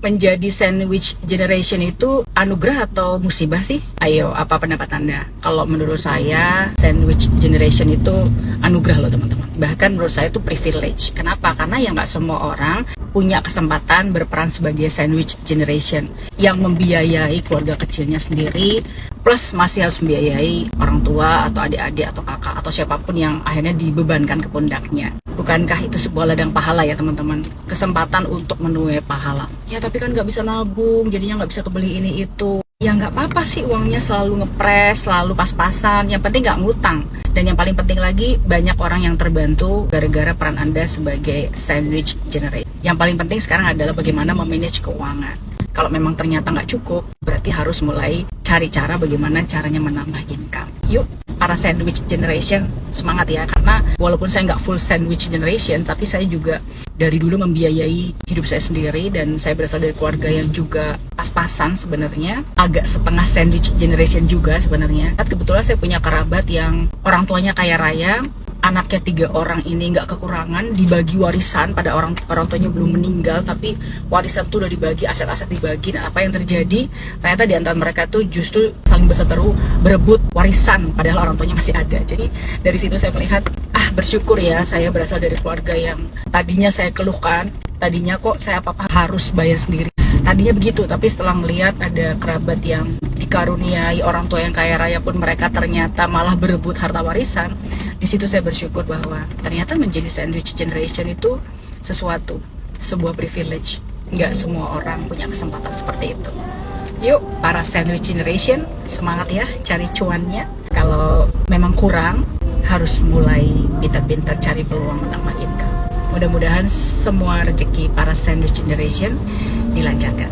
menjadi sandwich generation itu anugerah atau musibah sih? Ayo, apa pendapat Anda? Kalau menurut saya, sandwich generation itu anugerah loh teman-teman. Bahkan menurut saya itu privilege. Kenapa? Karena ya nggak semua orang punya kesempatan berperan sebagai sandwich generation yang membiayai keluarga kecilnya sendiri, plus masih harus membiayai orang tua atau adik-adik atau kakak atau siapapun yang akhirnya dibebankan ke pundaknya. Bukankah itu sebuah ladang pahala ya teman-teman? Kesempatan untuk menuai pahala. Ya tapi kan nggak bisa nabung, jadinya nggak bisa kebeli ini itu. Ya nggak apa-apa sih, uangnya selalu ngepres, selalu pas-pasan, yang penting nggak ngutang. Dan yang paling penting lagi, banyak orang yang terbantu gara-gara peran Anda sebagai sandwich generation. Yang paling penting sekarang adalah bagaimana memanage keuangan. Kalau memang ternyata nggak cukup, berarti harus mulai cari cara bagaimana caranya menambah income. Yuk, para sandwich generation, semangat ya. Karena walaupun saya nggak full sandwich generation, tapi saya juga dari dulu membiayai hidup saya sendiri. Dan saya berasal dari keluarga yang juga pas-pasan sebenarnya. Agak setengah sandwich generation juga sebenarnya. Kebetulan saya punya kerabat yang orang tuanya kaya raya. Anaknya 3 orang ini nggak kekurangan, dibagi warisan pada orang tuanya belum meninggal, tapi warisan tuh udah dibagi, aset-aset dibagi. Dan apa yang terjadi, ternyata di antara mereka tuh justru saling berseteru berebut warisan padahal orang tuanya masih ada. Jadi dari situ saya melihat, bersyukur ya saya berasal dari keluarga yang tadinya saya keluhkan, tadinya kok saya apa-apa harus bayar sendiri. Tadinya begitu, tapi setelah melihat ada kerabat yang dikaruniai orang tua yang kaya raya pun mereka ternyata malah berebut harta warisan, di situ saya bersyukur bahwa ternyata menjadi sandwich generation itu sebuah privilege. Nggak semua orang punya kesempatan seperti itu. Yuk, para sandwich generation, semangat ya cari cuannya. Kalau memang kurang, harus mulai pintar-pintar cari peluang menambah income. Mudah-mudahan semua rezeki para sandwich generation dilancarkan.